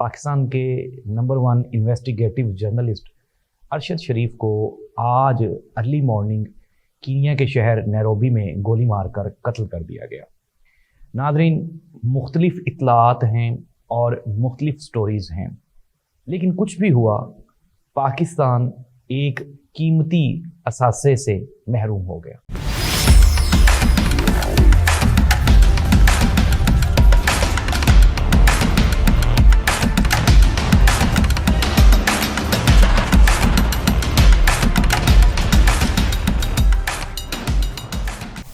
پاکستان کے number 1 investigative journalist Arshad شریف کو آج ارلی مارننگ کینیا کے شہر نیروبی میں گولی مار کر قتل کر دیا گیا۔ ناظرین، مختلف اطلاعات ہیں اور مختلف سٹوریز ہیں، لیکن کچھ بھی ہوا، پاکستان ایک قیمتی اثاثے سے محروم ہو گیا۔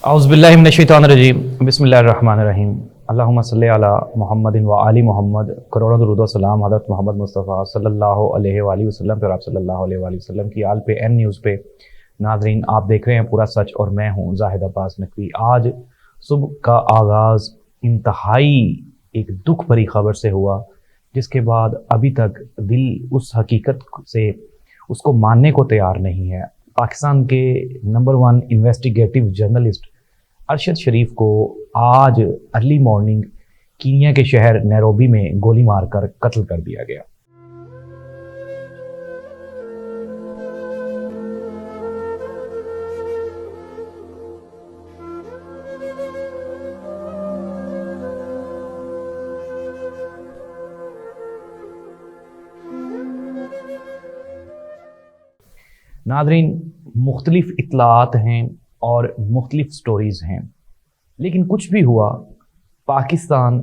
اعوذ باللہ من الشیطان الرجیم، بسم اللہ الرحمن الرحیم۔ اللہم صلی علی محمد و آل محمد، کروڑوں درود و سلام حضرت محمد مصطفیٰ صلی اللہ علیہ وآلہ وسلم پر، آپ صلی اللہ علیہ وآلہ وسلم کی آل پہ، این نیوز پہ۔ ناظرین، آپ دیکھ رہے ہیں پورا سچ اور میں ہوں زاہد عباس نقوی۔ آج صبح کا آغاز انتہائی ایک دکھ بھری خبر سے ہوا، جس کے بعد ابھی تک دل اس حقیقت سے اس کو ماننے کو تیار نہیں ہے۔ پاکستان کے نمبر 1 انویسٹیگیٹو جرنلسٹ ارشد شریف کو آج ارلی مارننگ کینیا کے شہر نیروبی میں گولی مار کر قتل کر دیا گیا۔ ناظرین، مختلف اطلاعات ہیں اور مختلف سٹوریز ہیں، لیکن کچھ بھی ہوا، پاکستان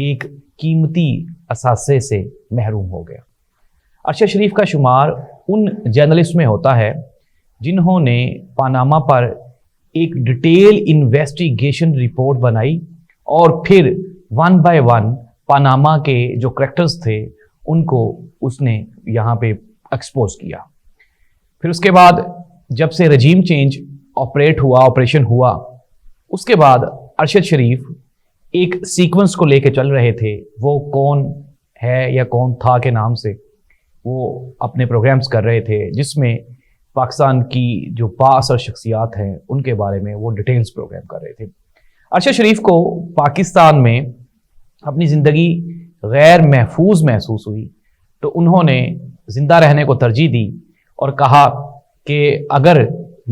ایک قیمتی اثاثے سے محروم ہو گیا۔ ارشد شریف کا شمار ان جرنلسٹ میں ہوتا ہے جنہوں نے پاناما پر ایک ڈیٹیل انویسٹیگیشن رپورٹ بنائی اور پھر 1 بائی 1 پاناما کے جو کریکٹرز تھے ان کو اس نے یہاں پہ ایکسپوز کیا۔ پھر اس کے بعد جب سے رجیم چینج آپریشن ہوا، اس کے بعد ارشد شریف ایک سیکوینس کو لے کے چل رہے تھے، وہ کون ہے یا کون تھا کے نام سے وہ اپنے پروگرامز کر رہے تھے، جس میں پاکستان کی جو با اثر شخصیات ہیں ان کے بارے میں وہ ڈیٹیلز پروگرام کر رہے تھے۔ ارشد شریف کو پاکستان میں اپنی زندگی غیر محفوظ محسوس ہوئی تو انہوں نے زندہ رہنے کو ترجیح دی اور کہا کہ اگر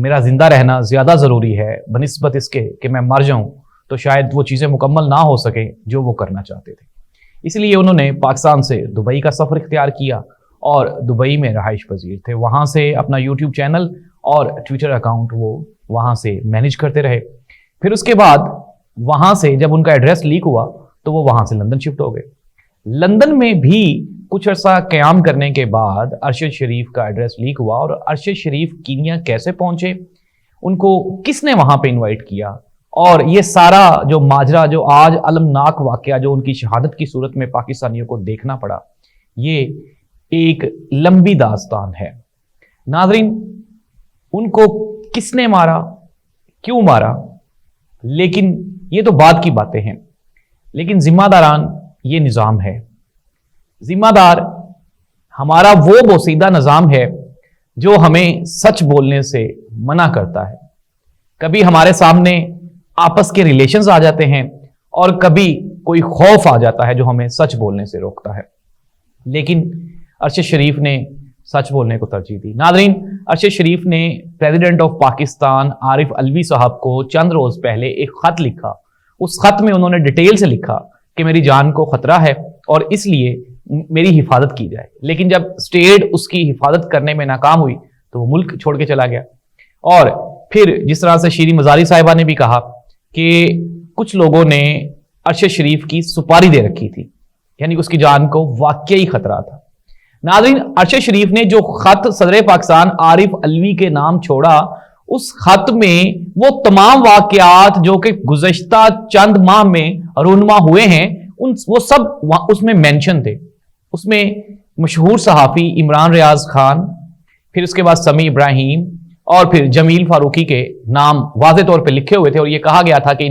میرا زندہ رہنا زیادہ ضروری ہے بنسبت اس کے کہ میں مر جاؤں، تو شاید وہ چیزیں مکمل نہ ہو سکیں جو وہ کرنا چاہتے تھے۔ اس لیے انہوں نے پاکستان سے دبئی کا سفر اختیار کیا اور دبئی میں رہائش پذیر تھے۔ وہاں سے اپنا یوٹیوب چینل اور ٹویٹر اکاؤنٹ وہ وہاں سے مینیج کرتے رہے۔ پھر اس کے بعد وہاں سے جب ان کا ایڈریس لیک ہوا تو وہ وہاں سے لندن شفٹ ہو گئے۔ لندن میں بھی کچھ عرصہ قیام کرنے کے بعد ارشد شریف کا ایڈریس لیک ہوا، اور ارشد شریف کینیا کیسے پہنچے، ان کو کس نے وہاں پہ انوائٹ کیا، اور یہ سارا جو ماجرا، جو آج المناک واقعہ جو ان کی شہادت کی صورت میں پاکستانیوں کو دیکھنا پڑا، یہ ایک لمبی داستان ہے۔ ناظرین، ان کو کس نے مارا، کیوں مارا، لیکن یہ تو بعد کی باتیں ہیں، لیکن ذمہ داران یہ نظام ہے۔ ذمہ دار ہمارا وہ بوسیدہ نظام ہے جو ہمیں سچ بولنے سے منع کرتا ہے۔ کبھی ہمارے سامنے آپس کے ریلیشنز آ جاتے ہیں اور کبھی کوئی خوف آ جاتا ہے جو ہمیں سچ بولنے سے روکتا ہے، لیکن ارشد شریف نے سچ بولنے کو ترجیح دی۔ ناظرین، ارشد شریف نے پریزیڈنٹ آف پاکستان عارف علوی صاحب کو چند روز پہلے ایک خط لکھا۔ اس خط میں انہوں نے ڈیٹیل سے لکھا کہ میری جان کو خطرہ ہے اور اس لیے میری حفاظت کی جائے، لیکن جب اسٹیٹ اس کی حفاظت کرنے میں ناکام ہوئی تو وہ ملک چھوڑ کے چلا گیا۔ اور پھر جس طرح سے شیریں مزاری صاحبہ نے بھی کہا کہ کچھ لوگوں نے ارشد شریف کی سپاری دے رکھی تھی، یعنی اس کی جان کو واقعی خطرہ تھا۔ ناظرین، ارشد شریف نے جو خط صدر پاکستان عارف علوی کے نام چھوڑا، اس خط میں وہ تمام واقعات جو کہ گزشتہ چند ماہ میں رونما ہوئے ہیں وہ سب اس میں مینشن تھے۔ اس میں مشہور صحافی عمران ریاض خان، پھر اس کے بعد سمیع ابراہیم اور پھر جمیل فاروقی کے نام واضح طور پہ لکھے ہوئے تھے، اور یہ کہا گیا تھا کہ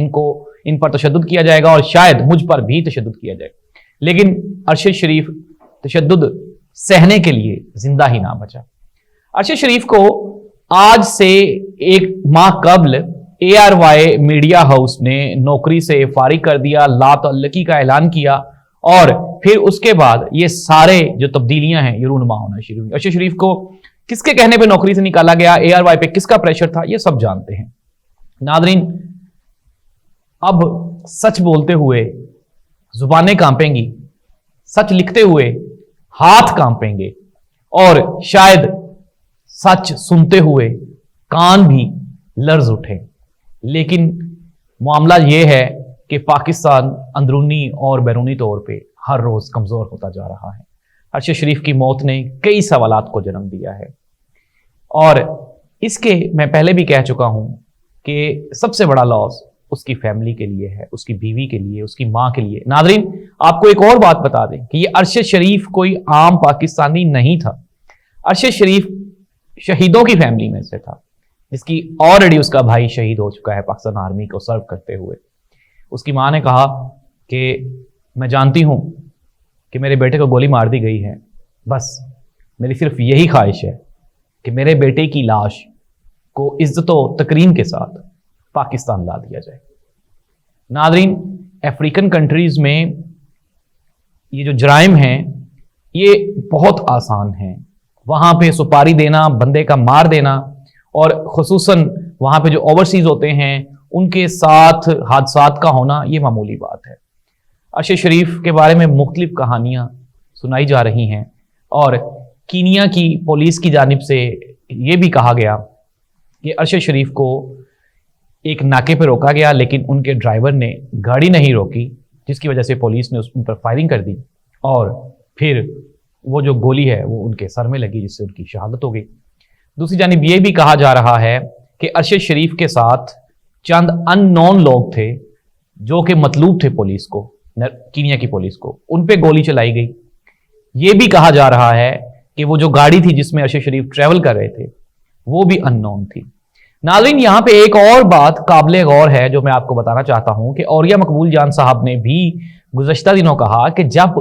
ان پر تشدد کیا جائے گا اور شاید مجھ پر بھی تشدد کیا جائے گا، لیکن ارشد شریف تشدد سہنے کے لیے زندہ ہی نہ بچا۔ ارشد شریف کو آج سے 1 ماہ قبل ARY میڈیا ہاؤس نے نوکری سے فارغ کر دیا، لا تعلقی کا اعلان کیا اور پھر اس کے بعد یہ سارے جو تبدیلیاں ہیں یہ رونما ہونا شروع ہوئی. ارشد شریف کو کس کے کہنے پہ نوکری سے نکالا گیا, ARY پہ کس کا پریشر تھا, یہ سب جانتے ہیں. ناظرین, اب سچ بولتے ہوئے زبانیں کانپیں گی, سچ لکھتے ہوئے ہاتھ کانپیں گے, اور شاید سچ سنتے ہوئے کان بھی لرز اٹھیں. لیکن معاملہ یہ ہے کہ پاکستان اندرونی اور بیرونی طور پہ ہر روز کمزور ہوتا جا رہا ہے. ارشد شریف کی موت نے کئی سوالات کو جنم دیا ہے, اور اس کے میں پہلے بھی کہہ چکا ہوں کہ سب سے بڑا لاس اس کی فیملی کے لیے ہے, اس کی بیوی کے لیے, اس کی ماں کے لیے. ناظرین, آپ کو ایک اور بات بتا دیں کہ یہ ارشد شریف کوئی عام پاکستانی نہیں تھا. ارشد شریف شہیدوں کی فیملی میں سے تھا, جس کی آلریڈی اس کا بھائی شہید ہو چکا ہے پاکستان آرمی کو سرو کرتے ہوئے. اس کی ماں نے کہا کہ میں جانتی ہوں کہ میرے بیٹے کو گولی مار دی گئی ہے, بس میری صرف یہی خواہش ہے کہ میرے بیٹے کی لاش کو عزت و تکریم کے ساتھ پاکستان لا دیا جائے. ناظرین, افریقن کنٹریز میں یہ جو جرائم ہیں یہ بہت آسان ہیں. وہاں پہ سپاری دینا, بندے کا مار دینا, اور خصوصاً وہاں پہ جو اوورسیز ہوتے ہیں ان کے ساتھ حادثات کا ہونا یہ معمولی بات ہے. ارشد شریف کے بارے میں مختلف کہانیاں سنائی جا رہی ہیں, اور کینیا کی پولیس کی جانب سے یہ بھی کہا گیا کہ ارشد شریف کو ایک ناکے پہ روکا گیا, لیکن ان کے ڈرائیور نے گاڑی نہیں روکی, جس کی وجہ سے پولیس نے ان پر فائرنگ کر دی, اور پھر وہ جو گولی ہے وہ ان کے سر میں لگی, جس سے ان کی شہادت ہو گئی. دوسری جانب یہ بھی کہا جا رہا ہے کہ ارشد شریف کے ساتھ چند ان نون لوگ تھے جو کہ مطلوب تھے پولیس کو, کینیا کی پولیس کو, ان پہ گولی چلائی گئی. یہ بھی کہا جا رہا ہے کہ وہ جو گاڑی تھی جس میں ارشد شریف ٹریول کر رہے تھے وہ بھی ان نون تھی. ناظرین, یہاں پہ ایک اور بات قابل غور ہے جو میں آپ کو بتانا چاہتا ہوں کہ اوریہ مقبول جان صاحب نے بھی گزشتہ دنوں کہا کہ جب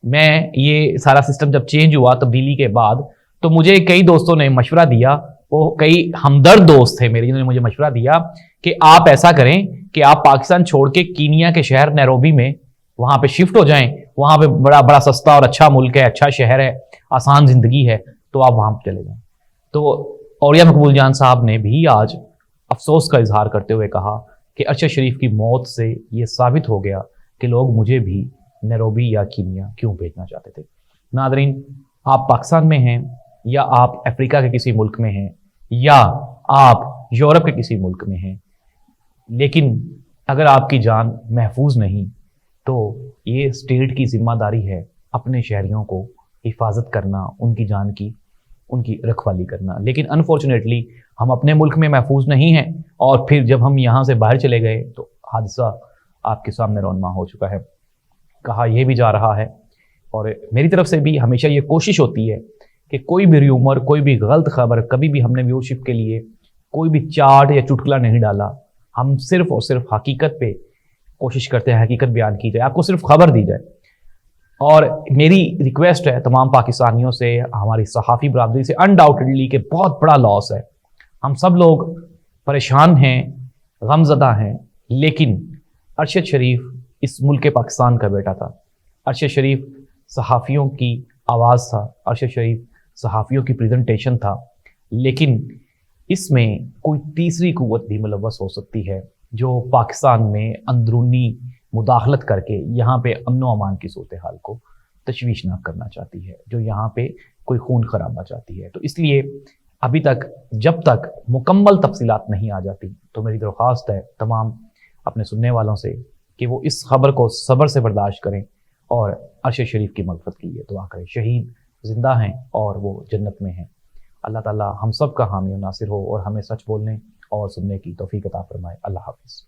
میں یہ سارا سسٹم جب چینج ہوا تبدیلی کے بعد, تو مجھے کئی دوستوں نے مشورہ دیا, وہ کئی ہمدرد دوست تھے میرے جنہوں نے مجھے مشورہ دیا کہ آپ ایسا کریں کہ آپ پاکستان چھوڑ کے کینیا کے شہر نیروبی میں وہاں پہ شفٹ ہو جائیں, وہاں پہ بڑا سستا اور اچھا ملک ہے, اچھا شہر ہے, آسان زندگی ہے, تو آپ وہاں پہ چلے جائیں. تو اوریہ مقبول جان صاحب نے بھی آج افسوس کا اظہار کرتے ہوئے کہا کہ ارشد شریف کی موت سے یہ ثابت ہو گیا کہ لوگ مجھے بھی نیروبی یا کینیا کیوں بھیجنا چاہتے تھے. ناظرین, آپ پاکستان میں ہیں یا آپ افریقہ کے کسی ملک میں ہیں یا آپ یورپ کے کسی ملک میں ہیں, لیکن اگر آپ کی جان محفوظ نہیں تو یہ اسٹیٹ کی ذمہ داری ہے اپنے شہریوں کو حفاظت کرنا, ان کی جان کی, ان کی رکھوالی کرنا. لیکن انفارچونیٹلی ہم اپنے ملک میں محفوظ نہیں ہیں, اور پھر جب ہم یہاں سے باہر چلے گئے تو حادثہ آپ کے سامنے رونما ہو چکا ہے. کہا یہ بھی جا رہا ہے, اور میری طرف سے بھی ہمیشہ یہ کوشش ہوتی ہے کہ کوئی بھی ریومر, کوئی بھی غلط خبر, کبھی بھی ہم نے ویورشپ کے لیے کوئی بھی چاٹ یا چٹکلا نہیں ڈالا. ہم صرف اور صرف حقیقت پہ کوشش کرتے ہیں, حقیقت بیان کی جائے, آپ کو صرف خبر دی جائے. اور میری ریکویسٹ ہے تمام پاکستانیوں سے, ہماری صحافی برادری سے, انڈاؤٹڈلی کہ بہت بڑا لاس ہے, ہم سب لوگ پریشان ہیں, غم زدہ ہیں, لیکن ارشد شریف اس ملک پاکستان کا بیٹا تھا. ارشد شریف صحافیوں کی آواز تھا, ارشد شریف صحافیوں کی پریزنٹیشن تھا. لیکن اس میں کوئی تیسری قوت بھی ملوث ہو سکتی ہے جو پاکستان میں اندرونی مداخلت کر کے یہاں پہ امن و امان کی صورتحال کو تشویشناک کرنا چاہتی ہے, جو یہاں پہ کوئی خون خرابہ چاہتی ہے. تو اس لیے ابھی تک جب تک مکمل تفصیلات نہیں آ جاتی تو میری درخواست ہے تمام اپنے سننے والوں سے کہ وہ اس خبر کو صبر سے برداشت کریں اور ارشد شریف کی مغفرت کے لیے دعا کریں. شہید زندہ ہیں اور وہ جنت میں ہیں. اللہ تعالی ہم سب کا حامی و ناصر ہو اور ہمیں سچ بولنے اور سننے کی توفیق عطا فرمائے. اللہ حافظ.